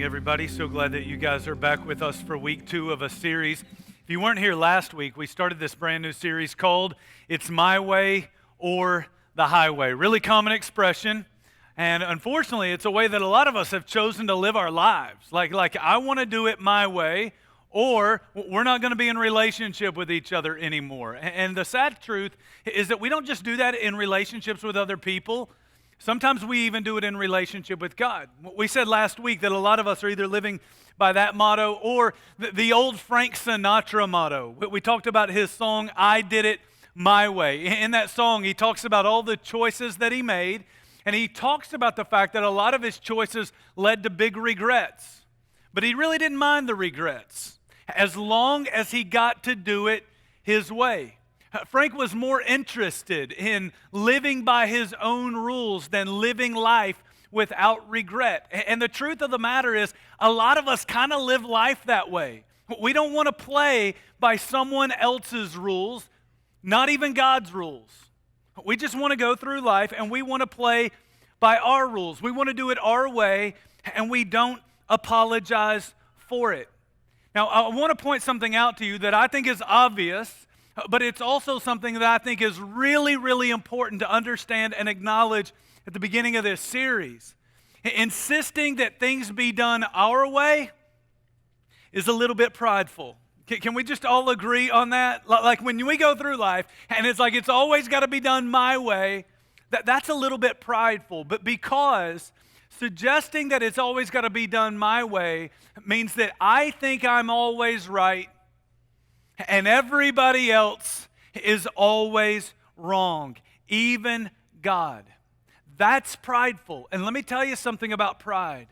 everybody. So glad that you guys are back with us for week 2 of a series. If you weren't here last week, we started this brand new series called It's My Way or the Highway. Really common expression. And unfortunately, it's a way that a lot of us have chosen to live our lives. Like I want to do it my way, or we're not going to be in relationship with each other anymore. And the sad truth is that we don't just do that in relationships with other people. Sometimes we even do it in relationship with God. We said last week that a lot of us are either living by that motto or the old Frank Sinatra motto. We talked about his song, I Did It My Way. In that song, he talks about all the choices that he made, and he talks about the fact that a lot of his choices led to big regrets. But he really didn't mind the regrets, as long as he got to do it his way. Frank was more interested in living by his own rules than living life without regret. And the truth of the matter is, a lot of us kind of live life that way. We don't want to play by someone else's rules, not even God's rules. We just want to go through life and we want to play by our rules. We want to do it our way, and we don't apologize for it. Now, I want to point something out to you that I think is obvious, but it's also something that I think is really, really important to understand and acknowledge at the beginning of this series. Insisting that things be done our way is a little bit prideful. Can we just all agree on that? Like when we go through life and it's like it's always got to be done my way, that's a little bit prideful. But because suggesting that it's always got to be done my way means that I think I'm always right and everybody else is always wrong, even God. That's prideful. And let me tell you something about pride.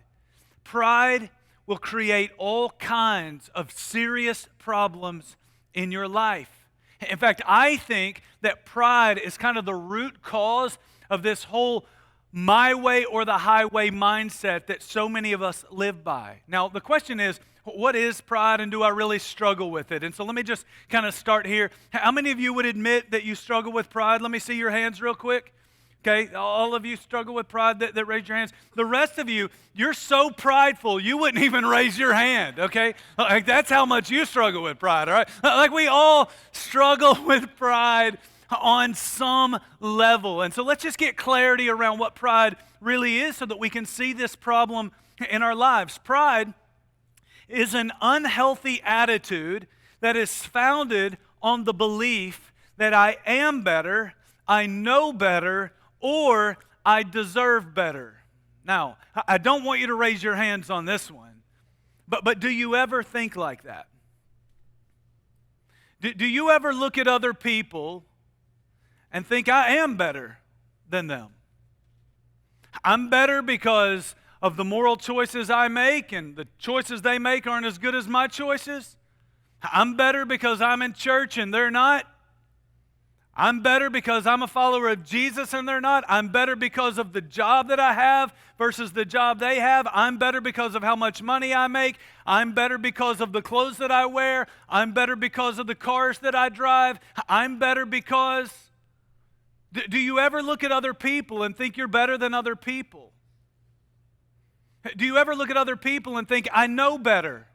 Pride will create all kinds of serious problems in your life. In fact, I think that pride is kind of the root cause of this whole my way or the highway mindset that so many of us live by. Now, the question is, what is pride, and do I really struggle with it? And so let me just kind of start here. How many of you would admit that you struggle with pride? Let me see your hands real quick. Okay, all of you struggle with pride that raise your hands. The rest of you, you're so prideful, you wouldn't even raise your hand, okay? Like that's how much you struggle with pride, all right? Like we all struggle with pride on some level. And so let's just get clarity around what pride really is so that we can see this problem in our lives. Pride is an unhealthy attitude that is founded on the belief that I am better, I know better, or I deserve better. Now, I don't want you to raise your hands on this one, but do you ever think like that? Do you ever look at other people and think, I am better than them? I'm better because of the moral choices I make, and the choices they make aren't as good as my choices. I'm better because I'm in church and they're not. I'm better because I'm a follower of Jesus and they're not. I'm better because of the job that I have versus the job they have. I'm better because of how much money I make. I'm better because of the clothes that I wear. I'm better because of the cars that I drive. I'm better because... Do you ever look at other people and think you're better than other people? Do you ever look at other people and think, I know better?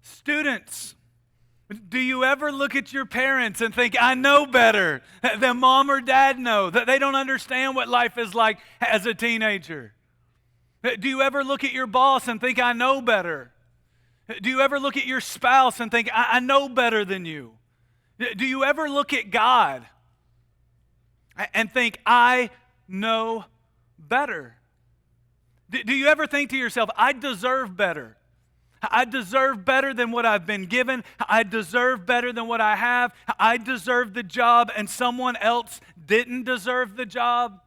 Students, do you ever look at your parents and think, I know better than mom or dad know, that they don't understand what life is like as a teenager? Do you ever look at your boss and think, I know better? Do you ever look at your spouse and think, I know better than you? Do you ever look at God and think, I know better? Do you ever think to yourself, I deserve better? I deserve better than what I've been given. I deserve better than what I have. I deserve the job and someone else didn't deserve the job.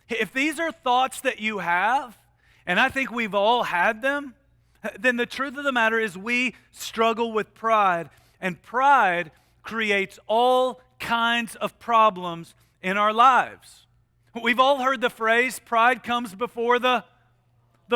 If these are thoughts that you have, and I think we've all had them, then the truth of the matter is we struggle with pride, and pride creates all kinds of problems in our lives. We've all heard the phrase, pride comes before the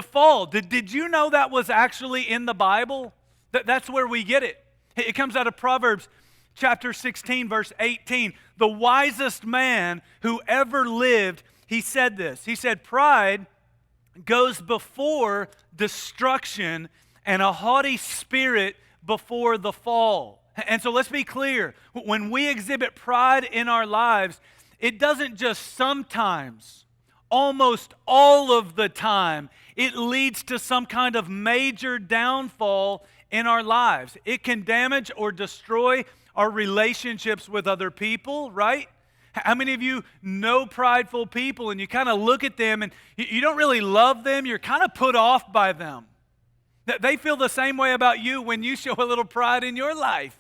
fall. Did you know that was actually in the Bible? That's where we get it. It comes out of Proverbs chapter 16, verse 18. The wisest man who ever lived, he said this. He said, pride goes before destruction and a haughty spirit before the fall. And so let's be clear. When we exhibit pride in our lives, it doesn't just sometimes, almost all of the time, it leads to some kind of major downfall in our lives. It can damage or destroy our relationships with other people, right? How many of you know prideful people and you kind of look at them and you don't really love them, you're kind of put off by them? They feel the same way about you when you show a little pride in your life.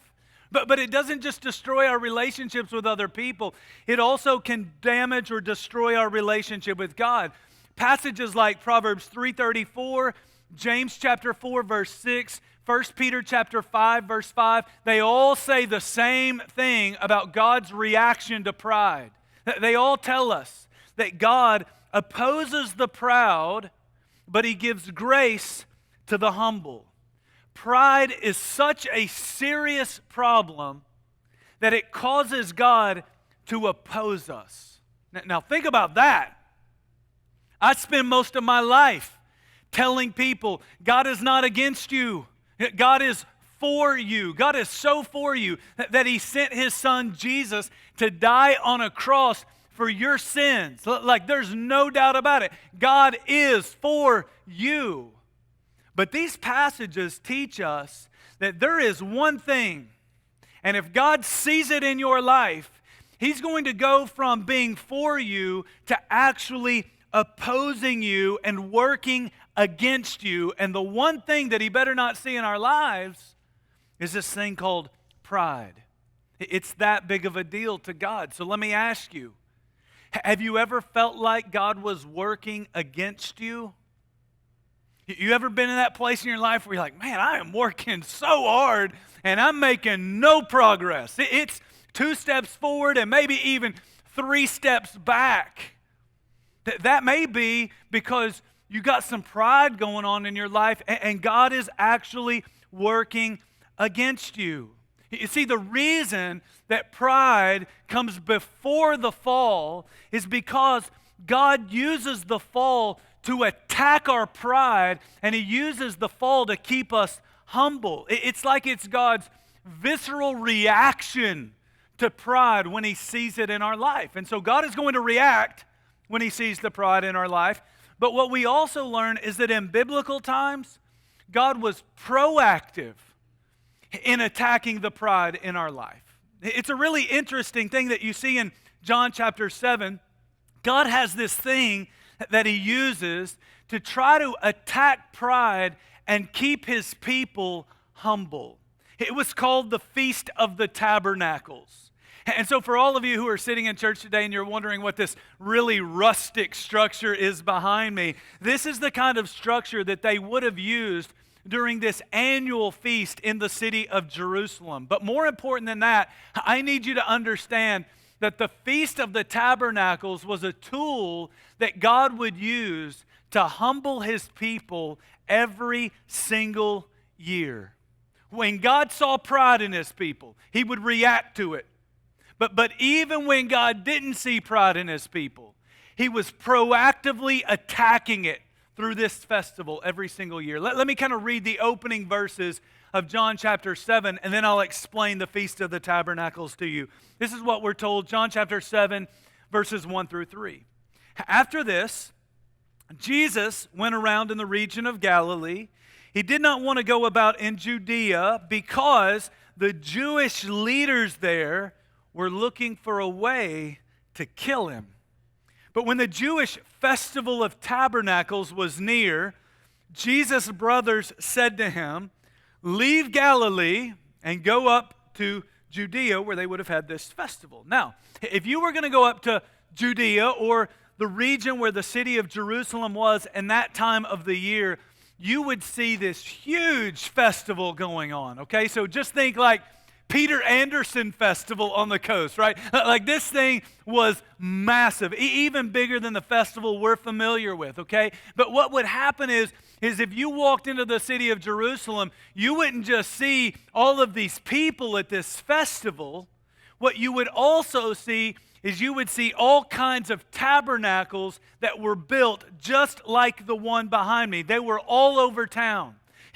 But it doesn't just destroy our relationships with other people. It also can damage or destroy our relationship with God. Passages like Proverbs 3:34, James chapter 4, verse 6, 1 Peter chapter 5, verse 5, they all say the same thing about God's reaction to pride. They all tell us that God opposes the proud, but He gives grace to the humble. Pride is such a serious problem that it causes God to oppose us. Now think about that. I spend most of my life telling people, God is not against you. God is for you. God is so for you that He sent His Son Jesus to die on a cross for your sins. Like there's no doubt about it. God is for you. But these passages teach us that there is one thing, and if God sees it in your life, He's going to go from being for you to actually opposing you and working against you. And the one thing that He better not see in our lives is this thing called pride. It's that big of a deal to God. So let me ask you, have you ever felt like God was working against you? You ever been in that place in your life where you're like, man, I am working so hard and I'm making no progress. It's 2 steps forward and maybe even 3 steps back. That may be because you got some pride going on in your life and God is actually working against you. You see, the reason that pride comes before the fall is because God uses the fall to attack our pride, and He uses the fall to keep us humble. It's like it's God's visceral reaction to pride when He sees it in our life. And so God is going to react when He sees the pride in our life. But what we also learn is that in biblical times, God was proactive in attacking the pride in our life. It's a really interesting thing that you see in John chapter 7. God has this thing that He uses to try to attack pride and keep His people humble. It was called the Feast of the Tabernacles. And so for all of you who are sitting in church today and you're wondering what this really rustic structure is behind me, this is the kind of structure that they would have used during this annual feast in the city of Jerusalem. But more important than that, I need you to understand that the Feast of the Tabernacles was a tool that God would use to humble His people every single year. When God saw pride in His people, He would react to it. But even when God didn't see pride in His people, He was proactively attacking it through this festival every single year. Let me kind of read the opening verses of John chapter 7, and then I'll explain the Feast of the Tabernacles to you. This is what we're told, John chapter 7, verses 1 through 3. After this, Jesus went around in the region of Galilee. He did not want to go about in Judea because the Jewish leaders there were looking for a way to kill Him. But when the Jewish festival of tabernacles was near, Jesus' brothers said to Him, leave Galilee and go up to Judea where they would have had this festival. Now, if you were going to go up to Judea or the region where the city of Jerusalem was in that time of the year, you would see this huge festival going on, okay? So just think like Peter Anderson Festival on the coast, right? Like this thing was massive, even bigger than the festival we're familiar with, okay? But what would happen is if you walked into the city of Jerusalem, you wouldn't just see all of these people at this festival. What you would also see is you would see all kinds of tabernacles that were built just like the one behind me. They were all over town.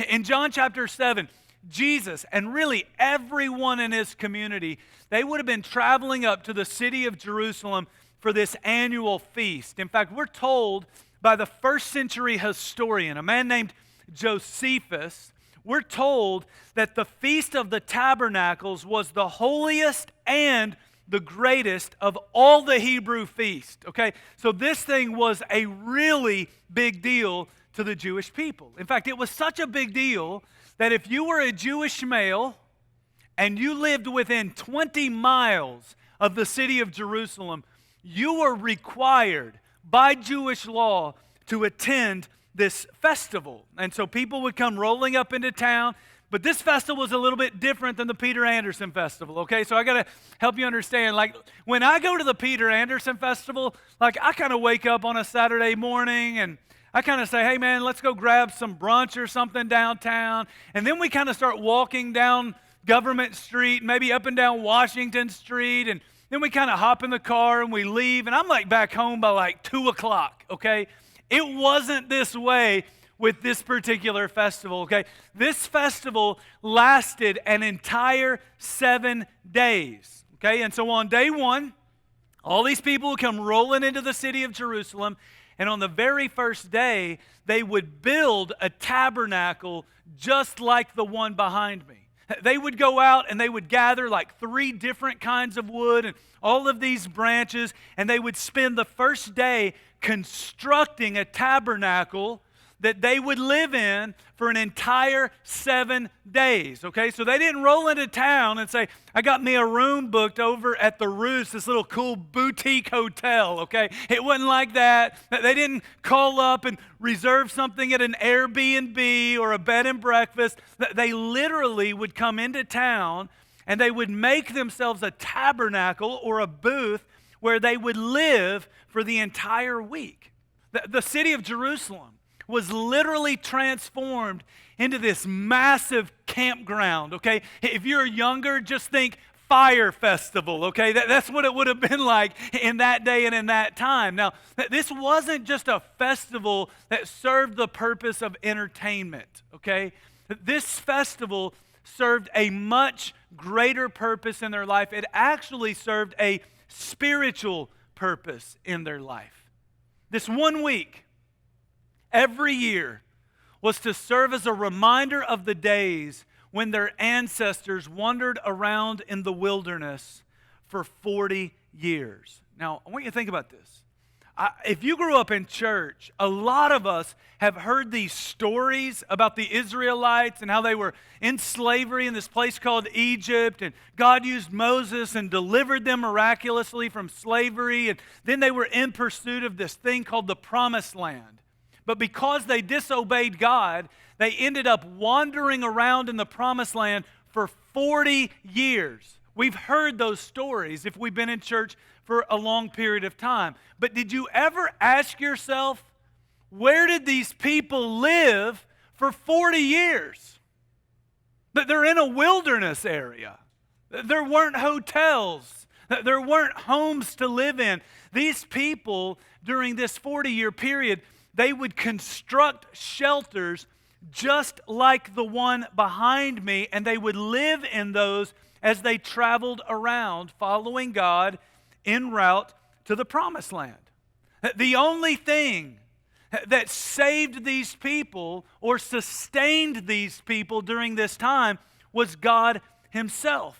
In John chapter 7, Jesus and really everyone in his community, they would have been traveling up to the city of Jerusalem for this annual feast. In fact, we're told by the first century historian, a man named Josephus, we're told that the Feast of the Tabernacles was the holiest and the greatest of all the Hebrew feasts. Okay, so this thing was a really big deal to the Jewish people. In fact, it was such a big deal that if you were a Jewish male and you lived within 20 miles of the city of Jerusalem, you were required by Jewish law to attend this festival. And so people would come rolling up into town. But this festival was a little bit different than the Peter Anderson Festival, okay? So I got to help you understand. Like, when I go to the Peter Anderson Festival, like, I kind of wake up on a Saturday morning and I kind of say, hey, man, let's go grab some brunch or something downtown. And then we kind of start walking down Government Street, maybe up and down Washington Street. And then we kind of hop in the car and we leave. And I'm like back home by like 2 o'clock, okay? It wasn't this way with this particular festival, okay? This festival lasted an entire 7 days, okay? And so on day one, all these people would come rolling into the city of Jerusalem, and on the very first day, they would build a tabernacle just like the one behind me. They would go out and they would gather like 3 different kinds of wood and all of these branches, and they would spend the first day constructing a tabernacle that they would live in for an entire 7 days, okay? So they didn't roll into town and say, I got me a room booked over at the Roost, this little cool boutique hotel, okay? It wasn't like that. They didn't call up and reserve something at an Airbnb or a bed and breakfast. They literally would come into town and they would make themselves a tabernacle or a booth where they would live for the entire week. The city of Jerusalem was literally transformed into this massive campground, okay? If you're younger, just think fire festival, okay? That's what it would have been like in that day and in that time. Now, this wasn't just a festival that served the purpose of entertainment, okay? This festival served a much greater purpose in their life. It actually served a spiritual purpose in their life. This 1 week, every year, was to serve as a reminder of the days when their ancestors wandered around in the wilderness for 40 years. Now, I want you to think about this. If you grew up in church, a lot of us have heard these stories about the Israelites and how they were in slavery in this place called Egypt, and God used Moses and delivered them miraculously from slavery, and then they were in pursuit of this thing called the Promised Land. But because they disobeyed God, they ended up wandering around in the Promised Land for 40 years. We've heard those stories if we've been in church for a long period of time. But did you ever ask yourself, where did these people live for 40 years? That they're in a wilderness area. There weren't hotels. There weren't homes to live in. These people, during this 40-year period, they would construct shelters just like the one behind me, and they would live in those as they traveled around, following God en route to the Promised Land. The only thing that saved these people or sustained these people during this time was God Himself.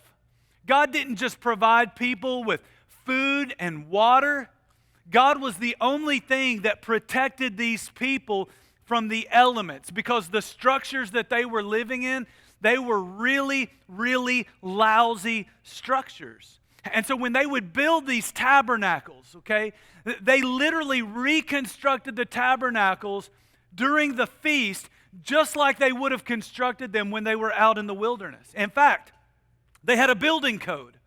God didn't just provide people with food and water. God was the only thing that protected these people from the elements, because the structures that they were living in, they were really, really lousy structures. And so when they would build these tabernacles, okay, they literally reconstructed the tabernacles during the feast just like they would have constructed them when they were out in the wilderness. In fact, they had a building code.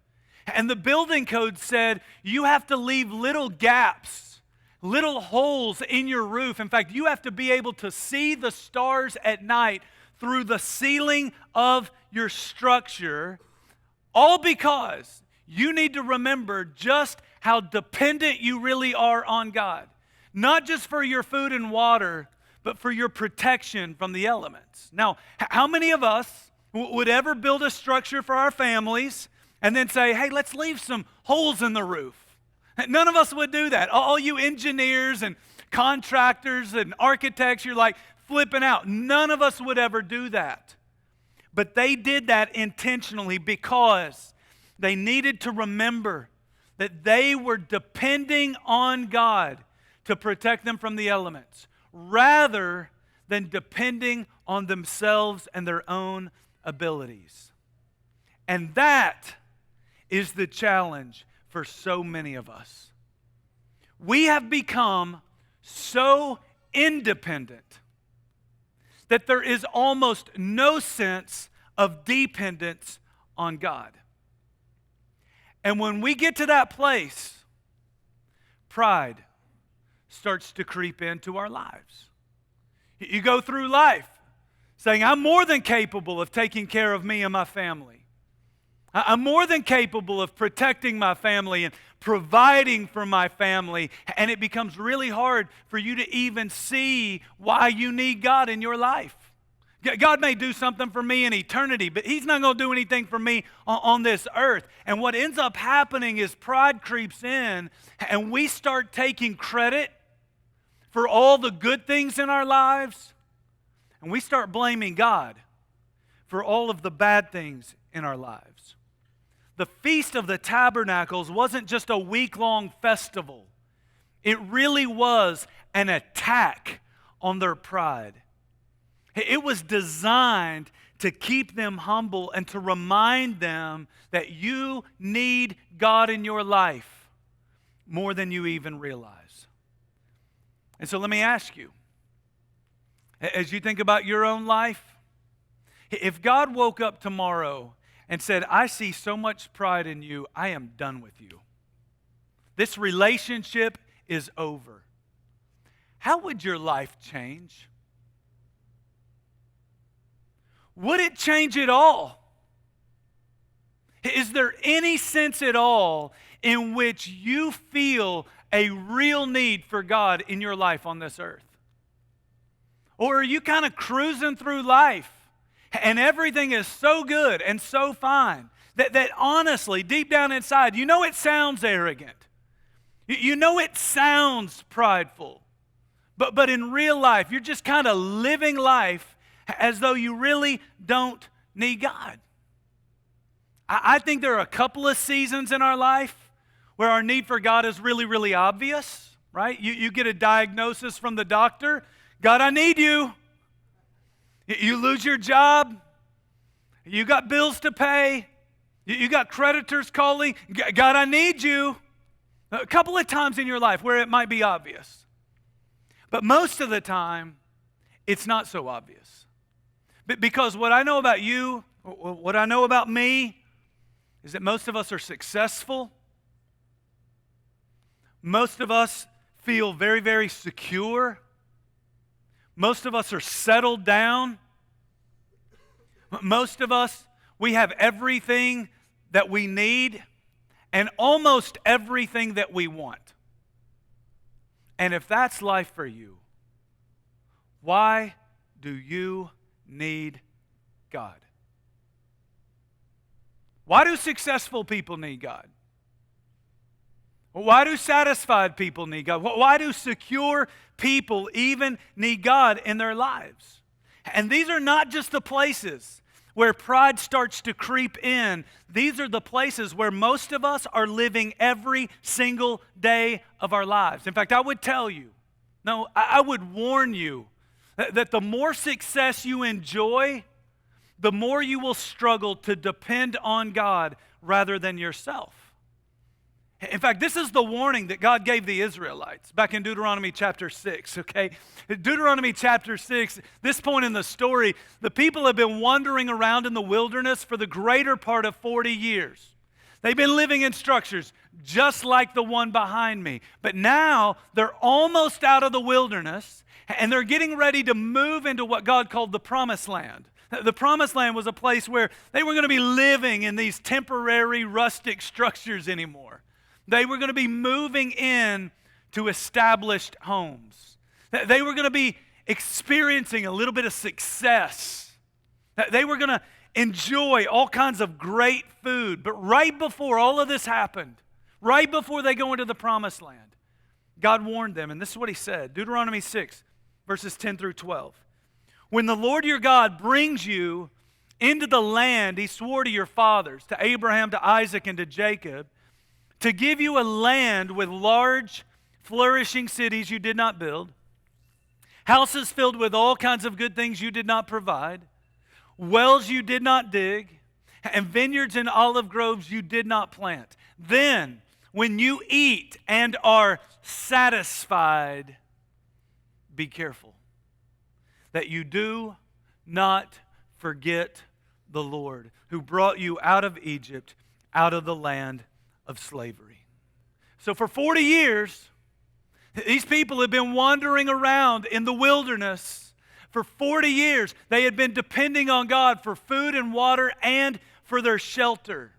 And the building code said you have to leave little gaps, little holes in your roof. In fact, you have to be able to see the stars at night through the ceiling of your structure, all because you need to remember just how dependent you really are on God. Not just for your food and water, but for your protection from the elements. Now, how many of us would ever build a structure for our families and then say, hey, let's leave some holes in the roof? None of us would do that. All you engineers and contractors and architects, you're like flipping out. None of us would ever do that. But they did that intentionally because they needed to remember that they were depending on God to protect them from the elements, rather than depending on themselves and their own abilities. And that is the challenge for so many of us. We have become so independent that there is almost no sense of dependence on God. And when we get to that place, pride starts to creep into our lives. You go through life saying, I'm more than capable of taking care of me and my family. I'm more than capable of protecting my family and providing for my family. And it becomes really hard for you to even see why you need God in your life. God may do something for me in eternity, but He's not going to do anything for me on this earth. And what ends up happening is pride creeps in, and we start taking credit for all the good things in our lives, and we start blaming God for all of the bad things in our lives. The Feast of the Tabernacles wasn't just a week-long festival. It really was an attack on their pride. It was designed to keep them humble and to remind them that you need God in your life more than you even realize. And so let me ask you, as you think about your own life, if God woke up tomorrow and said, I see so much pride in you, I am done with you. This relationship is over. How would your life change? Would it change at all? Is there any sense at all in which you feel a real need for God in your life on this earth? Or are you kind of cruising through life and everything is so good and so fine that honestly, deep down inside, you know it sounds arrogant. You know it sounds prideful. But in real life, you're just kind of living life as though you really don't need God. I think there are a couple of seasons in our life where our need for God is really, really obvious, right? You get a diagnosis from the doctor, God, I need you. You lose your job. You got bills to pay. You got creditors calling. God, I need you. A couple of times in your life where it might be obvious. But most of the time, it's not so obvious. Because what I know about you, what I know about me, is that most of us are successful. Most of us feel very, very secure. Most of us are settled down. Most of us, we have everything that we need and almost everything that we want. And if that's life for you, why do you need God? Why do successful people need God? Why do satisfied people need God? Why do secure people even need God in their lives? And these are not just the places where pride starts to creep in. These are the places where most of us are living every single day of our lives. In fact, I would tell you, no, I would warn you that the more success you enjoy, the more you will struggle to depend on God rather than yourself. In fact, this is the warning that God gave the Israelites back in Deuteronomy chapter 6, okay? Deuteronomy chapter 6, this point in the story, the people have been wandering around in the wilderness for the greater part of 40 years. They've been living in structures just like the one behind me. But now they're almost out of the wilderness, and they're getting ready to move into what God called the Promised Land. The Promised Land was a place where they were going to be living in these temporary rustic structures anymore. They were going to be moving in to established homes. They were going to be experiencing a little bit of success. They were going to enjoy all kinds of great food. But right before all of this happened, right before they go into the promised land, God warned them, and this is what he said, Deuteronomy 6, verses 10 through 12. When the Lord your God brings you into the land he swore to your fathers, to Abraham, to Isaac, and to Jacob, to give you a land with large, flourishing cities you did not build, houses filled with all kinds of good things you did not provide, wells you did not dig, and vineyards and olive groves you did not plant. Then, when you eat and are satisfied, be careful that you do not forget the Lord who brought you out of Egypt, out of the land of slavery. So for 40 years, these people had been wandering around in the wilderness. For 40 years, they had been depending on God for food and water and for their shelter.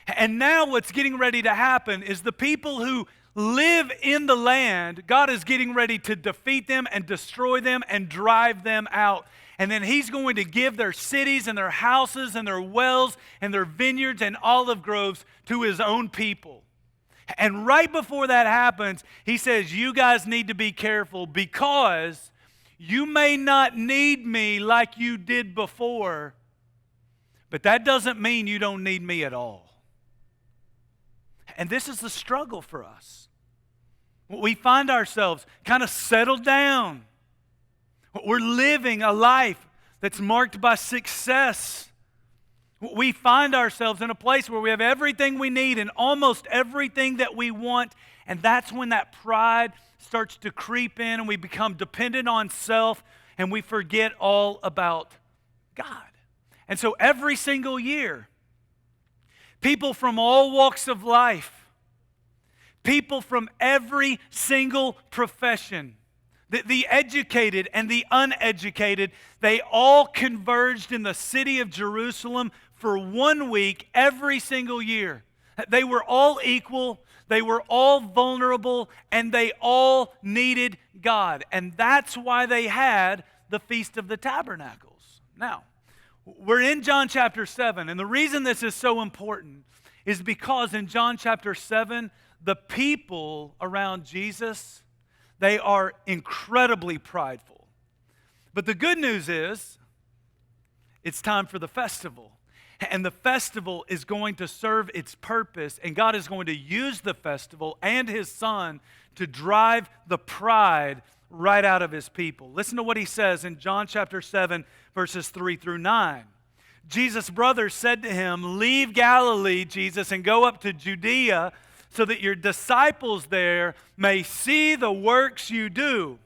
And now what's getting ready to happen is the people who live in the land, God is getting ready to defeat them and destroy them and drive them out. And then he's going to give their cities and their houses and their wells and their vineyards and olive groves to his own people. And right before that happens, he says, you guys need to be careful because you may not need me like you did before, but that doesn't mean you don't need me at all. And this is the struggle for us. We find ourselves kind of settled down. We're living a life that's marked by success. We find ourselves in a place where we have everything we need and almost everything that we want, and that's when that pride starts to creep in and we become dependent on self and we forget all about God. And so every single year, people from all walks of life, people from every single profession, the educated and the uneducated, they all converged in the city of Jerusalem for 1 week every single year. They were all equal, they were all vulnerable, and they all needed God. And that's why they had the Feast of the Tabernacles. Now, we're in John chapter 7, and the reason this is so important is because in John chapter 7, the people around Jesus, they are incredibly prideful. But the good news is, it's time for the festival. And the festival is going to serve its purpose, and God is going to use the festival and his son to drive the pride right out of his people. Listen to what he says in John chapter 7, verses 3 through 9. Jesus' brothers said to him, "Leave Galilee, Jesus, and go up to Judea, so that your disciples there may see the works you do.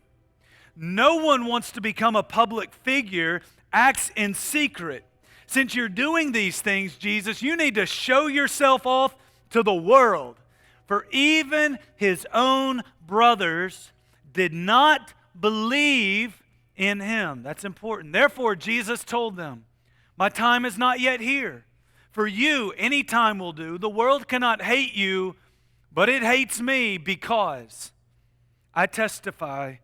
No one wants to become a public figure, acts in secret. Since you're doing these things, Jesus, you need to show yourself off to the world." For even his own brothers did not believe in him. That's important. Therefore, Jesus told them, "My time is not yet here. For you, any time will do. The world cannot hate you, but it hates me because I testify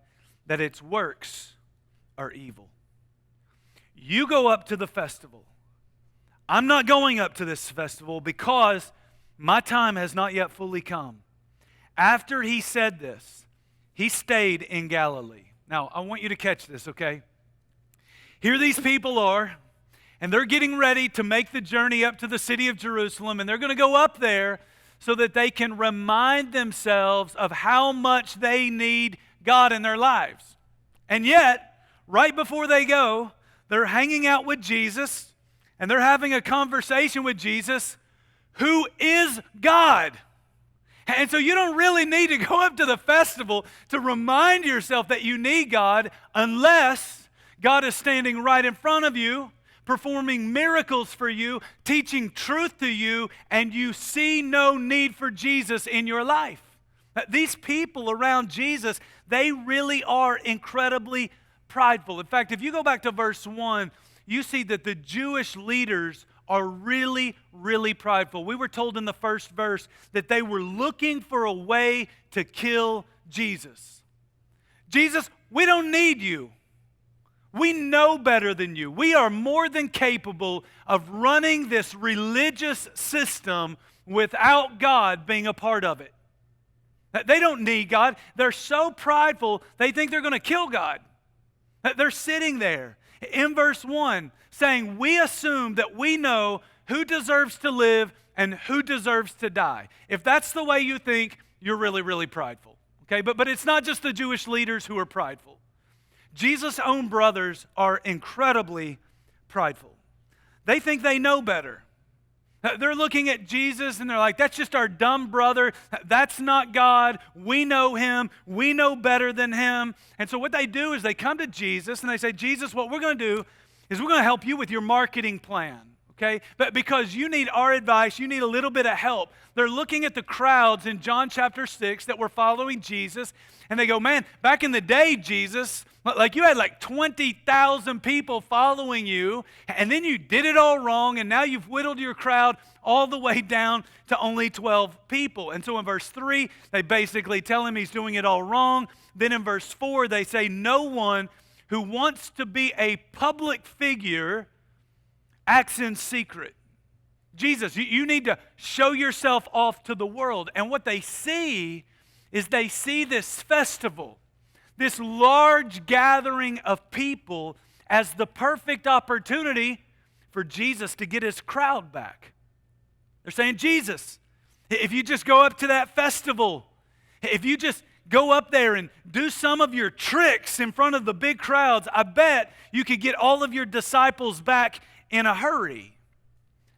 that its works are evil." You go up to the festival. I'm not going up to this festival because my time has not yet fully come. After he said this, he stayed in Galilee. Now, I want you to catch this, okay? Here these people are, and they're getting ready to make the journey up to the city of Jerusalem, and they're going to go up there so that they can remind themselves of how much they need God in their lives. And yet, right before they go, they're hanging out with Jesus, and they're having a conversation with Jesus, who is God. And so you don't really need to go up to the festival to remind yourself that you need God unless God is standing right in front of you, performing miracles for you, teaching truth to you, and you see no need for Jesus in your life. These people around Jesus, they really are incredibly prideful. In fact, if you go back to verse 1, you see that the Jewish leaders are really, really prideful. We were told in the first verse that they were looking for a way to kill Jesus. Jesus, we don't need you. We know better than you. We are more than capable of running this religious system without God being a part of it. They don't need God. They're so prideful, they think they're going to kill God. They're sitting there in verse 1 saying, we assume that we know who deserves to live and who deserves to die. If that's the way you think, you're really, really prideful. Okay, but it's not just the Jewish leaders who are prideful. Jesus' own brothers are incredibly prideful. They think they know better. They're looking at Jesus and they're like, that's just our dumb brother. That's not God. We know him. We know better than him. And so what they do is they come to Jesus and they say, Jesus, what we're going to do is we're going to help you with your marketing plan. Okay? But because you need our advice, you need a little bit of help. They're looking at the crowds in John chapter 6 that were following Jesus, and they go, man, back in the day, Jesus, like you had like 20,000 people following you, and then you did it all wrong, and now you've whittled your crowd all the way down to only 12 people. And so in verse 3, they basically tell him he's doing it all wrong. Then in verse 4, they say, no one who wants to be a public figure acts in secret. Jesus, you need to show yourself off to the world. And what they see is they see this festival, this large gathering of people as the perfect opportunity for Jesus to get his crowd back. They're saying, Jesus, if you just go up to that festival, if you just go up there and do some of your tricks in front of the big crowds, I bet you could get all of your disciples back in a hurry.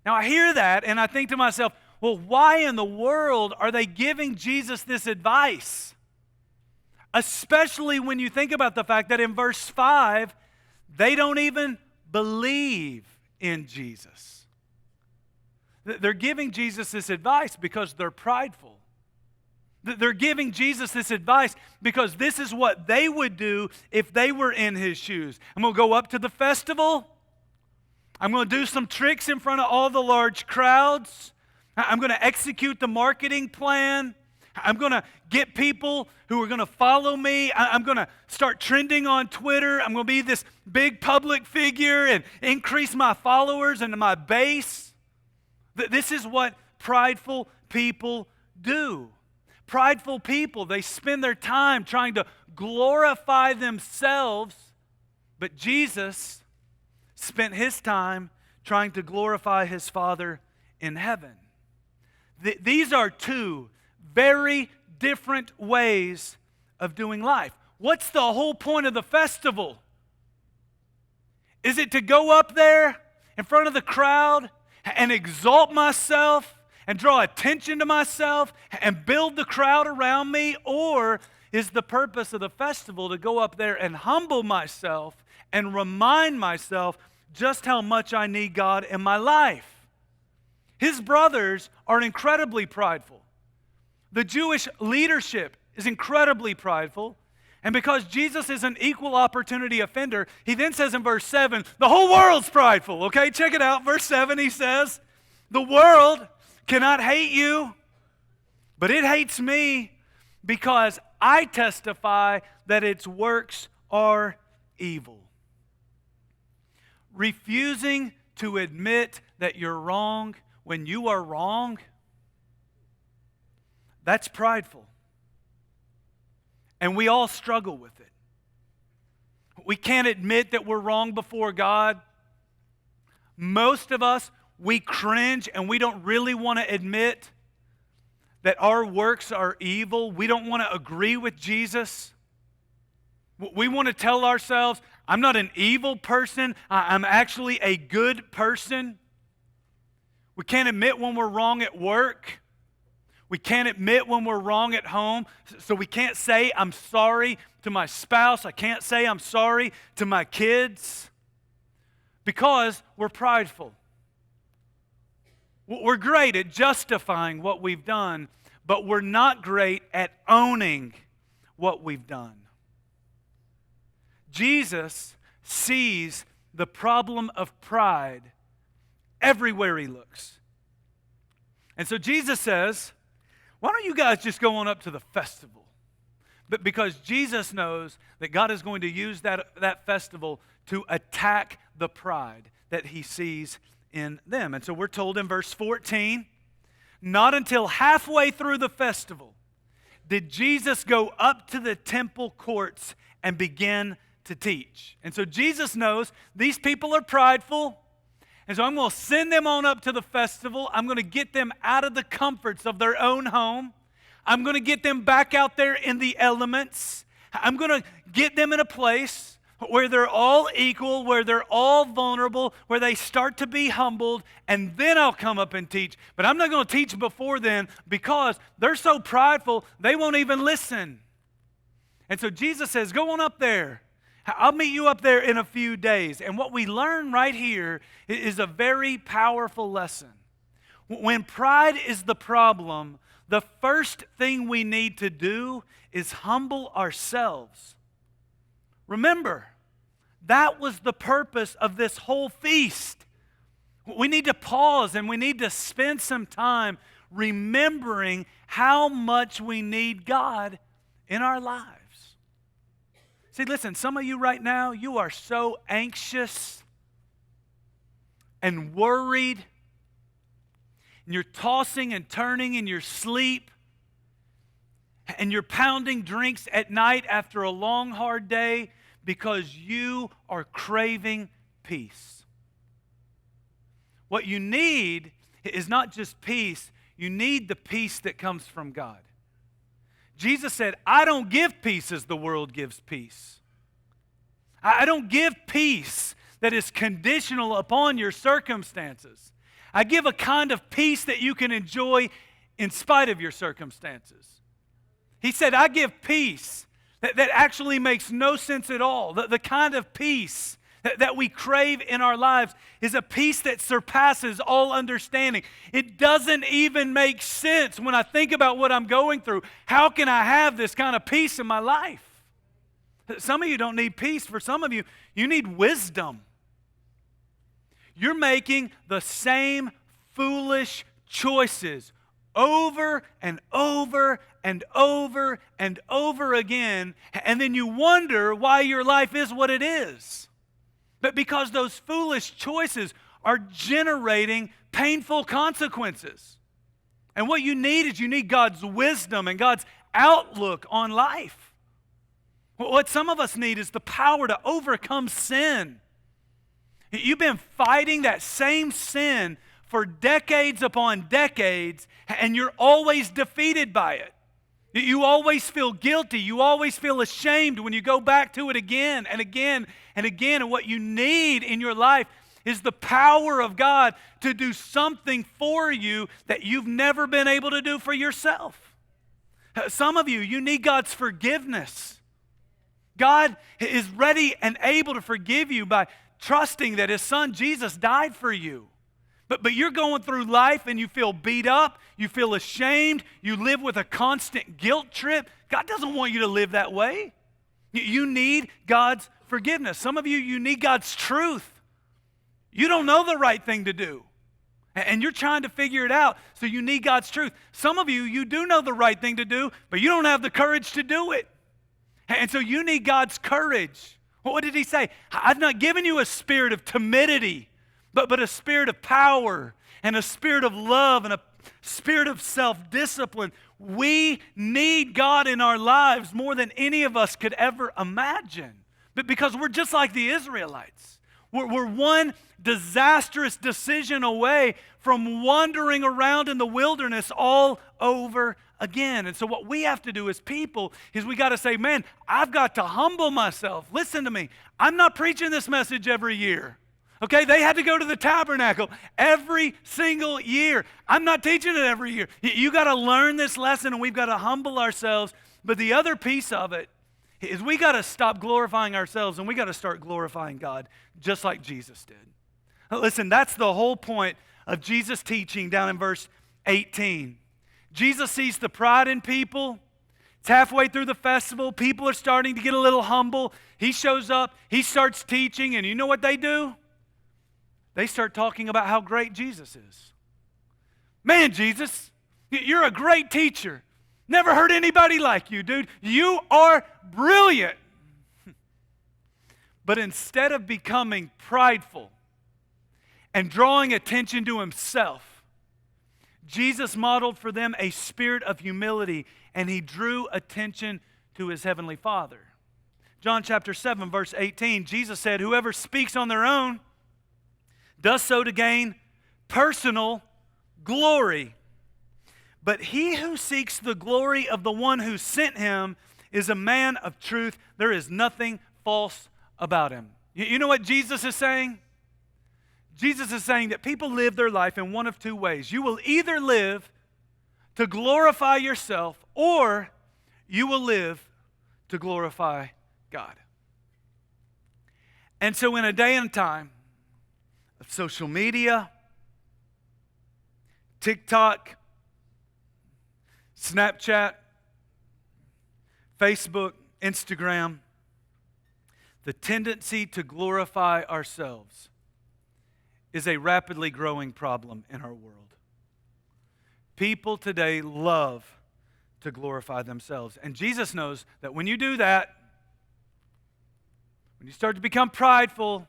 Now I hear that and I think to myself, well, why in the world are they giving Jesus this advice? Especially when you think about the fact that in verse 5, they don't even believe in Jesus. They're giving Jesus this advice because they're prideful. They're giving Jesus this advice because this is what they would do if they were in his shoes. I'm going to go up to the festival. I'm going to do some tricks in front of all the large crowds. I'm going to execute the marketing plan. I'm going to get people who are going to follow me. I'm going to start trending on Twitter. I'm going to be this big public figure and increase my followers and my base. This is what prideful people do. Prideful people, they spend their time trying to glorify themselves, but Jesus spent his time trying to glorify his Father in heaven. These are two very different ways of doing life. What's the whole point of the festival? Is it to go up there in front of the crowd and exalt myself and draw attention to myself and build the crowd around me? Or is the purpose of the festival to go up there and humble myself and remind myself just how much I need God in my life? His brothers are incredibly prideful. The Jewish leadership is incredibly prideful. And because Jesus is an equal opportunity offender, he then says in verse 7, the whole world's prideful. Okay, check it out. Verse 7, he says, the world cannot hate you, but it hates me because I testify that its works are evil. Refusing to admit that you're wrong when you are wrong, that's prideful. And we all struggle with it. We can't admit that we're wrong before God. Most of us, we cringe and we don't really want to admit that our works are evil. We don't want to agree with Jesus. We want to tell ourselves, I'm not an evil person. I'm actually a good person. We can't admit when we're wrong at work. We can't admit when we're wrong at home. So we can't say I'm sorry to my spouse. I can't say I'm sorry to my kids because we're prideful. We're great at justifying what we've done, but we're not great at owning what we've done. Jesus sees the problem of pride everywhere he looks. And so Jesus says, why don't you guys just go on up to the festival? But because Jesus knows that God is going to use that festival to attack the pride that he sees in them. And so we're told in verse 14, not until halfway through the festival did Jesus go up to the temple courts and begin to teach. And so Jesus knows these people are prideful, and so I'm going to send them on up to the festival. I'm going to get them out of the comforts of their own home. I'm going to get them back out there in the elements. I'm going to get them in a place where they're all equal, where they're all vulnerable, where they start to be humbled, and then I'll come up and teach. But I'm not going to teach before then because they're so prideful, they won't even listen. And so Jesus says, go on up there. I'll meet you up there in a few days. And what we learn right here is a very powerful lesson. When pride is the problem, the first thing we need to do is humble ourselves. Remember, that was the purpose of this whole feast. We need to pause and we need to spend some time remembering how much we need God in our lives. See, listen, some of you right now, you are so anxious and worried, and you're tossing and turning in your sleep, and you're pounding drinks at night after a long, hard day because you are craving peace. What you need is not just peace, you need the peace that comes from God. Jesus said, I don't give peace as the world gives peace. I don't give peace that is conditional upon your circumstances. I give a kind of peace that you can enjoy in spite of your circumstances. He said, I give peace that actually makes no sense at all. The kind of peace that we crave in our lives is a peace that surpasses all understanding. It doesn't even make sense when I think about what I'm going through. How can I have this kind of peace in my life? Some of you don't need peace. For some of you, you need wisdom. You're making the same foolish choices over and over and over and over again, and then you wonder why your life is what it is. But because those foolish choices are generating painful consequences. And what you need is you need God's wisdom and God's outlook on life. What some of us need is the power to overcome sin. You've been fighting that same sin for decades upon decades, and you're always defeated by it. You always feel guilty. You always feel ashamed when you go back to it again and again and again. And what you need in your life is the power of God to do something for you that you've never been able to do for yourself. Some of you, you need God's forgiveness. God is ready and able to forgive you by trusting that His Son Jesus died for you. But you're going through life and you feel beat up, you feel ashamed, you live with a constant guilt trip. God doesn't want you to live that way. You need God's forgiveness. Some of you, you need God's truth. You don't know the right thing to do, and you're trying to figure it out, so you need God's truth. Some of you, you do know the right thing to do, but you don't have the courage to do it, and so you need God's courage. What did He say? I've not given you a spirit of timidity, but a spirit of power and a spirit of love and a spirit of self-discipline. We need God in our lives more than any of us could ever imagine. But because we're just like the Israelites. We're one disastrous decision away from wandering around in the wilderness all over again. And so what we have to do as people is we got to say, man, I've got to humble myself. Listen to me. I'm not preaching this message every year. Okay, they had to go to the tabernacle every single year. I'm not teaching it every year. You got to learn this lesson and we've got to humble ourselves. But the other piece of it is we got to stop glorifying ourselves and we got to start glorifying God just like Jesus did. Listen, that's the whole point of Jesus' teaching down in verse 18. Jesus sees the pride in people. It's halfway through the festival. People are starting to get a little humble. He shows up. He starts teaching, and you know what they do? they start talking about how great Jesus is. Man, Jesus, you're a great teacher. Never heard anybody like you, dude. You are brilliant. But instead of becoming prideful and drawing attention to himself, Jesus modeled for them a spirit of humility, and he drew attention to his heavenly Father. John chapter 7, verse 18, Jesus said, whoever speaks on their own does so to gain personal glory. But he who seeks the glory of the one who sent him is a man of truth. There is nothing false about him. You know what Jesus is saying? Jesus is saying that people live their life in one of two ways. You will either live to glorify yourself, or you will live to glorify God. And so in a day and time of social media, TikTok, Snapchat, Facebook, Instagram, the tendency to glorify ourselves is a rapidly growing problem in our world. People today love to glorify themselves. And Jesus knows that when you do that, when you start to become prideful,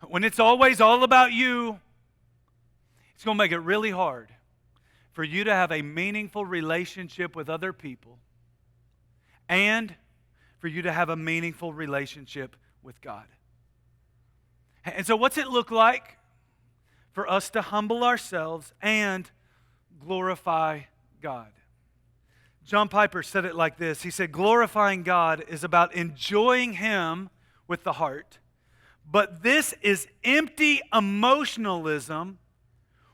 when it's always all about you, it's going to make it really hard for you to have a meaningful relationship with other people and for you to have a meaningful relationship with God. And so what's it look like for us to humble ourselves and glorify God? John Piper said it like this. He said, glorifying God is about enjoying Him with the heart, but this is empty emotionalism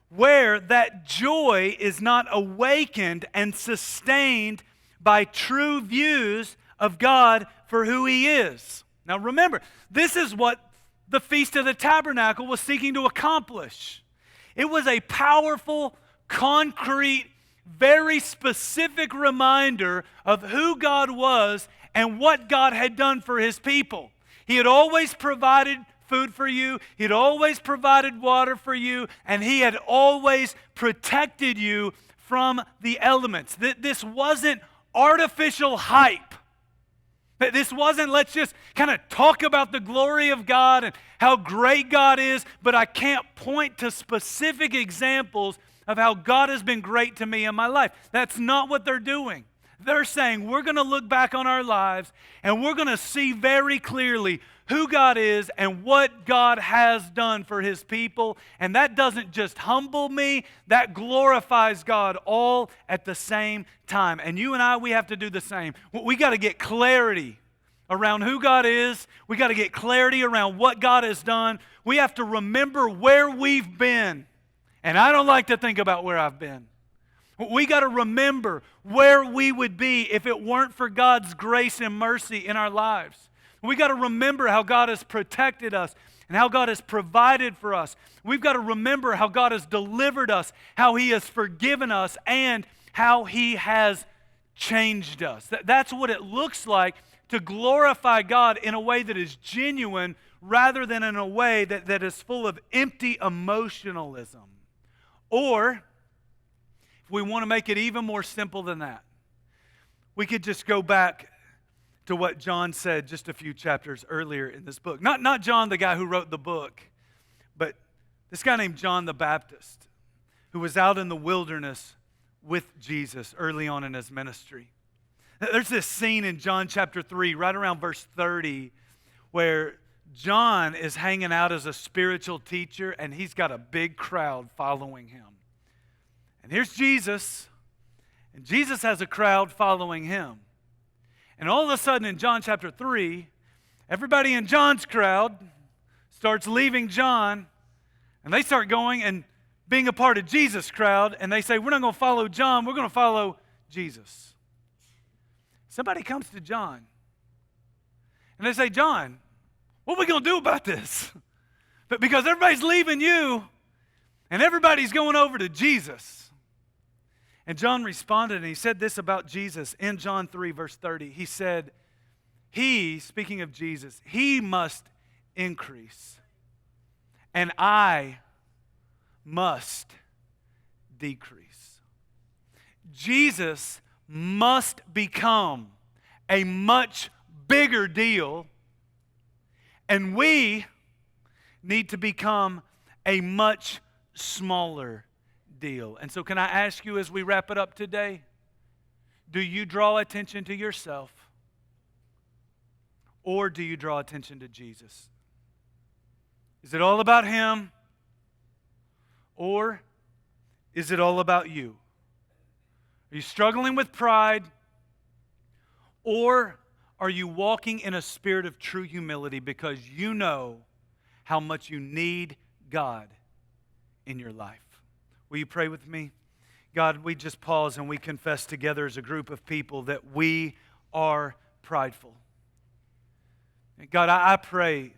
where that joy is not awakened and sustained by true views of God for who He is. Now remember, this is what the Feast of the Tabernacle was seeking to accomplish. It was a powerful, concrete, very specific reminder of who God was and what God had done for His people. He had always provided food for you. He had always provided water for you. And He had always protected you from the elements. This wasn't artificial hype. This wasn't, let's just kind of talk about the glory of God and how great God is, but I can't point to specific examples of how God has been great to me in my life. That's not what they're doing. They're saying we're going to look back on our lives and we're going to see very clearly who God is and what God has done for His people. And that doesn't just humble me, that glorifies God all at the same time. And you and I, we have to do the same. We got to get clarity around who God is. We got to get clarity around what God has done. We have to remember where we've been. And I don't like to think about where I've been. We got to remember where we would be if it weren't for God's grace and mercy in our lives. We got to remember how God has protected us and how God has provided for us. We've got to remember how God has delivered us, how He has forgiven us, and how He has changed us. That's what it looks like to glorify God in a way that is genuine rather than in a way that is full of empty emotionalism. Or, if we want to make it even more simple than that, we could just go back to what John said just a few chapters earlier in this book. Not John, the guy who wrote the book, but this guy named John the Baptist, who was out in the wilderness with Jesus early on in His ministry. There's this scene in John chapter 3, right around verse 30, where John is hanging out as a spiritual teacher, and he's got a big crowd following him. And here's Jesus, and Jesus has a crowd following him. And all of a sudden in John chapter 3, everybody in John's crowd starts leaving John, and they start going and being a part of Jesus' crowd, and they say, we're not going to follow John, we're going to follow Jesus. Somebody comes to John, and they say, John, what are we going to do about this? But because everybody's leaving you, and everybody's going over to Jesus. And John responded, and he said this about Jesus in John 3, verse 30. He said, He, speaking of Jesus, He must increase, and I must decrease. Jesus must become a much bigger deal, and we need to become a much smaller deal. And so can I ask you as we wrap it up today, do you draw attention to yourself, or do you draw attention to Jesus? Is it all about Him, or is it all about you? Are you struggling with pride, or are you walking in a spirit of true humility because you know how much you need God in your life? Will you pray with me? God, we just pause and we confess together as a group of people that we are prideful. God, I pray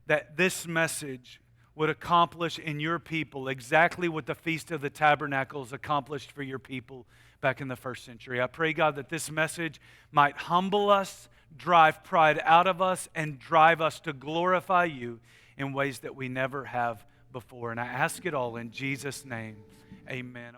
that this message would accomplish in your people exactly what the Feast of the Tabernacles accomplished for your people back in the first century. I pray, God, that this message might humble us, drive pride out of us, and drive us to glorify you in ways that we never have before. And I ask it all in Jesus' name. Amen.